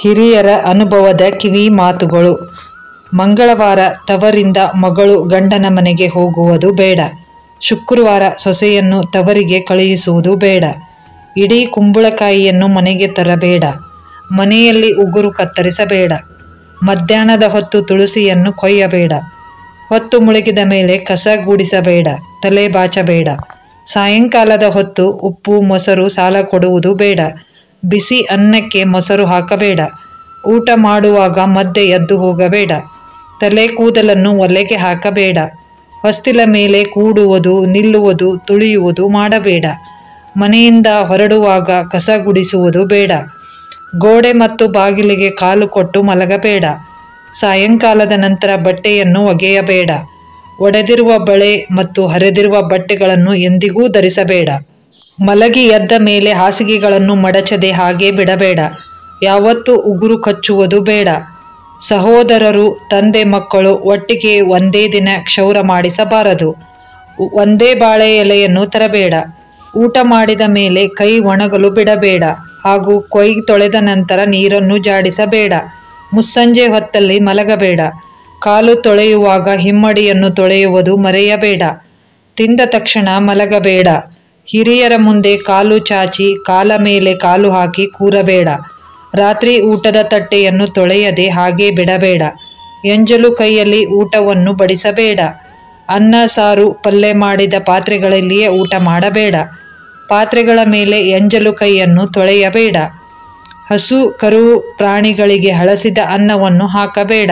ಹಿರಿಯರ ಅನುಭವದ ಕಿವಿ ಮಾತುಗಳು. ಮಂಗಳವಾರ ತವರಿಂದ ಮಗಳು ಗಂಡನ ಮನೆಗೆ ಹೋಗುವುದು ಬೇಡ. ಶುಕ್ರವಾರ ಸೊಸೆಯನ್ನು ತವರಿಗೆ ಕಳುಹಿಸುವುದು ಬೇಡ. ಇಡೀ ಕುಂಬಳಕಾಯಿಯನ್ನು ಮನೆಗೆ ತರಬೇಡ. ಮನೆಯಲ್ಲಿ ಉಗುರು ಕತ್ತರಿಸಬೇಡ. ಮಧ್ಯಾಹ್ನದ ಹೊತ್ತು ತುಳಸಿಯನ್ನು ಕೊಯ್ಯಬೇಡ. ಹೊತ್ತು ಮುಳುಗಿದ ಮೇಲೆ ಕಸ ಗೂಡಿಸಬೇಡ. ತಲೆ ಬಾಚಬೇಡ. ಸಾಯಂಕಾಲದ ಹೊತ್ತು ಉಪ್ಪು ಮೊಸರು ಸಾಲ ಕೊಡುವುದು ಬೇಡ. ಬಿಸಿ ಅನ್ನಕ್ಕೆ ಮೊಸರು ಹಾಕಬೇಡ. ಊಟ ಮಾಡುವಾಗ ಮಧ್ಯೆ ಎದ್ದು ಹೋಗಬೇಡ. ತಲೆ ಕೂದಲನ್ನು ಒಲೆಗೆ ಹಾಕಬೇಡ. ಹೊಸ್ತಿಲ ಮೇಲೆ ಕೂಡುವುದು, ನಿಲ್ಲುವುದು, ತುಳಿಯುವುದು ಮಾಡಬೇಡ. ಮನೆಯಿಂದ ಹೊರಡುವಾಗ ಕಸ ಗುಡಿಸುವುದು ಬೇಡ. ಗೋಡೆ ಮತ್ತು ಬಾಗಿಲಿಗೆ ಕಾಲು ಕೊಟ್ಟು ಮಲಗಬೇಡ. ಸಾಯಂಕಾಲದ ನಂತರ ಬಟ್ಟೆಯನ್ನು ಒಗೆಯಬೇಡ. ಒಡೆದಿರುವ ಬಳೆ ಮತ್ತು ಹರಿದಿರುವ ಬಟ್ಟೆಗಳನ್ನು ಎಂದಿಗೂ ಧರಿಸಬೇಡ. ಮಲಗಿ ಎದ್ದ ಮೇಲೆ ಹಾಸಿಗೆಗಳನ್ನು ಮಡಚದೆ ಹಾಗೆ ಬಿಡಬೇಡ. ಯಾವತ್ತೂ ಉಗುರು ಕಚ್ಚುವುದು ಬೇಡ. ಸಹೋದರರು, ತಂದೆ, ಮಕ್ಕಳು ಒಟ್ಟಿಗೆ ಒಂದೇ ದಿನ ಕ್ಷೌರ ಮಾಡಿಸಬಾರದು. ಒಂದೇ ಬಾಳೆ ಎಲೆಯನ್ನು ತರಬೇಡ. ಊಟ ಮಾಡಿದ ಮೇಲೆ ಕೈ ಒಣಗಲು ಬಿಡಬೇಡ. ಹಾಗೂ ಕೊಯ್ ತೊಳೆದ ನಂತರ ನೀರನ್ನು ಜಾಡಿಸಬೇಡ. ಮುಸ್ಸಂಜೆ ಹೊತ್ತಲ್ಲಿ ಮಲಗಬೇಡ. ಕಾಲು ತೊಳೆಯುವಾಗ ಹಿಮ್ಮಡಿಯನ್ನು ತೊಳೆಯುವುದು ಮರೆಯಬೇಡ. ತಿಂದ ತಕ್ಷಣ ಮಲಗಬೇಡ. ಹಿರಿಯರ ಮುಂದೆ ಕಾಲು ಚಾಚಿ ಕಾಲ ಮೇಲೆ ಕಾಲು ಹಾಕಿ ಕೂರಬೇಡ. ರಾತ್ರಿ ಊಟದ ತಟ್ಟೆಯನ್ನು ತೊಳೆಯದೆ ಹಾಗೆ ಬಿಡಬೇಡ. ಎಂಜಲು ಕೈಯಲ್ಲಿ ಊಟವನ್ನು ಬಡಿಸಬೇಡ. ಅನ್ನ ಸಾರು ಪಲ್ಯ ಮಾಡಿದ ಪಾತ್ರೆಗಳಲ್ಲಿಯೇ ಊಟ ಮಾಡಬೇಡ. ಪಾತ್ರೆಗಳ ಮೇಲೆ ಎಂಜಲು ಕೈಯನ್ನು ತೊಳೆಯಬೇಡ. ಹಸು ಕರು ಪ್ರಾಣಿಗಳಿಗೆ ಹಳಸಿದ ಅನ್ನವನ್ನು ಹಾಕಬೇಡ.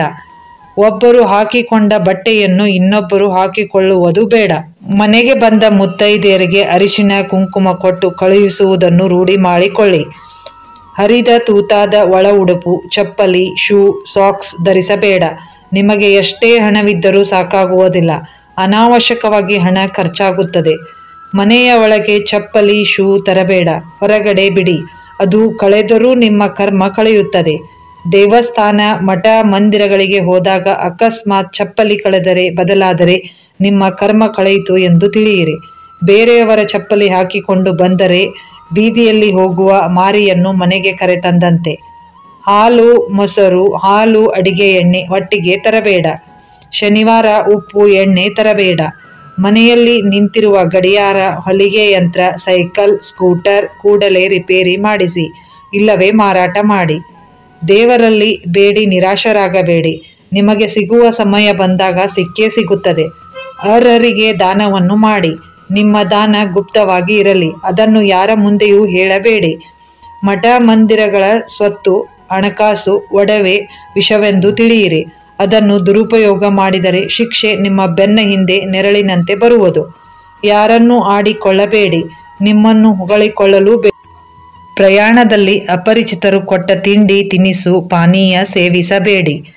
ಒಬ್ಬರು ಹಾಕಿಕೊಂಡ ಬಟ್ಟೆಯನ್ನು ಇನ್ನೊಬ್ಬರು ಹಾಕಿಕೊಳ್ಳುವುದು ಬೇಡ. ಮನೆಗೆ ಬಂದ ಮುತ್ತೈದೆಯರಿಗೆ ಅರಿಶಿನ ಕುಂಕುಮ ಕೊಟ್ಟು ಕಳುಹಿಸುವುದನ್ನು ರೂಢಿ ಮಾಡಿಕೊಳ್ಳಿ. ಹರಿದ ತೂತಾದ ಒಳ ಉಡುಪು, ಚಪ್ಪಲಿ, ಶೂ, ಸಾಕ್ಸ್ ಧರಿಸಬೇಡ. ನಿಮಗೆ ಎಷ್ಟೇ ಹಣವಿದ್ದರೂ ಸಾಕಾಗುವುದಿಲ್ಲ. ಅನಾವಶ್ಯಕವಾಗಿ ಹಣ ಖರ್ಚಾಗುತ್ತದೆ. ಮನೆಯ ಒಳಗೆ ಚಪ್ಪಲಿ, ಶೂ ತರಬೇಡ. ಹೊರಗಡೆ ಬಿಡಿ. ಅದು ಕಳೆದರೂ ನಿಮ್ಮ ಕರ್ಮ ಕಳೆಯುತ್ತದೆ. ದೇವಸ್ಥಾನ, ಮಠ, ಮಂದಿರಗಳಿಗೆ ಹೋದಾಗ ಅಕಸ್ಮಾತ್ ಚಪ್ಪಲಿ ಕಳೆದರೆ ಬದಲಾದರೆ ನಿಮ್ಮ ಕರ್ಮ ಕಳೆಯಿತು ಎಂದು ತಿಳಿಯಿರಿ. ಬೇರೆಯವರ ಚಪ್ಪಲಿ ಹಾಕಿಕೊಂಡು ಬಂದರೆ ಬೀದಿಯಲ್ಲಿ ಹೋಗುವ ಮಾರಿಯನ್ನು ಮನೆಗೆ ಕರೆತಂದಂತೆ. ಹಾಲು, ಮೊಸರು, ಹಾಲು, ಅಡಿಗೆ ಎಣ್ಣೆ ಒಟ್ಟಿಗೆ ತರಬೇಡ. ಶನಿವಾರ ಉಪ್ಪು, ಎಣ್ಣೆ ತರಬೇಡ. ಮನೆಯಲ್ಲಿ ನಿಂತಿರುವ ಗಡಿಯಾರ, ಹೊಲಿಗೆ ಯಂತ್ರ, ಸೈಕಲ್, ಸ್ಕೂಟರ್ ಕೂಡಲೇ ರಿಪೇರಿ ಮಾಡಿಸಿ, ಇಲ್ಲವೇ ಮಾರಾಟ ಮಾಡಿ. ದೇವರಲ್ಲಿ ಬೇಡಿ ನಿರಾಶರಾಗಬೇಡಿ. ನಿಮಗೆ ಸಿಗುವ ಸಮಯ ಬಂದಾಗ ಸಿಕ್ಕೇ ಸಿಗುತ್ತದೆ. ಅರ್ಹರಿಗೆ ದಾನವನ್ನು ಮಾಡಿ. ನಿಮ್ಮ ದಾನ ಗುಪ್ತವಾಗಿ ಇರಲಿ. ಅದನ್ನು ಯಾರ ಮುಂದೆಯೂ ಹೇಳಬೇಡಿ. ಮಠ ಮಂದಿರಗಳ ಸ್ವತ್ತು, ಹಣಕಾಸು, ಒಡವೆ ವಿಷವೆಂದು ತಿಳಿಯಿರಿ. ಅದನ್ನು ದುರುಪಯೋಗ ಮಾಡಿದರೆ ಶಿಕ್ಷೆ ನಿಮ್ಮ ಬೆನ್ನ ಹಿಂದೆ ನೆರಳಿನಂತೆ ಬರುವುದು. ಯಾರನ್ನೂ ಆಡಿಕೊಳ್ಳಬೇಡಿ. ನಿಮ್ಮನ್ನು ಹೊಗಳಿಕೊಳ್ಳಲು ಪ್ರಯಾಣದಲ್ಲಿ ಅಪರಿಚಿತರು ಕೊಟ್ಟ ತಿಂಡಿ, ತಿನಿಸು, ಪಾನೀಯ ಸೇವಿಸಬೇಡಿ.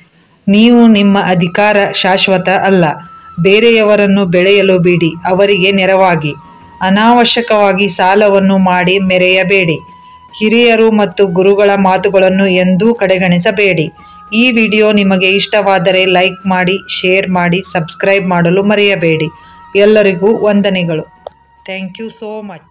ನೀವು ನಿಮ್ಮ ಅಧಿಕಾರ ಶಾಶ್ವತ ಅಲ್ಲ. ಬೇರೆಯವರನ್ನು ಬೆಳೆಯಲು ಬಿಡಿ. ಅವರಿಗೆ ನೆರವಾಗಿ. ಅನಾವಶ್ಯಕವಾಗಿ ಸಾಲವನ್ನು ಮಾಡಿ ಮೆರೆಯಬೇಡಿ. ಹಿರಿಯರು ಮತ್ತು ಗುರುಗಳ ಮಾತುಗಳನ್ನು ಎಂದೂ ಕಡೆಗಣಿಸಬೇಡಿ. ಈ ವಿಡಿಯೋ ನಿಮಗೆ ಇಷ್ಟವಾದರೆ ಲೈಕ್ ಮಾಡಿ, ಶೇರ್ ಮಾಡಿ, ಸಬ್ಸ್ಕ್ರೈಬ್ ಮಾಡಲು ಮರೆಯಬೇಡಿ. ಎಲ್ಲರಿಗೂ ವಂದನೆಗಳು. Thank you so much.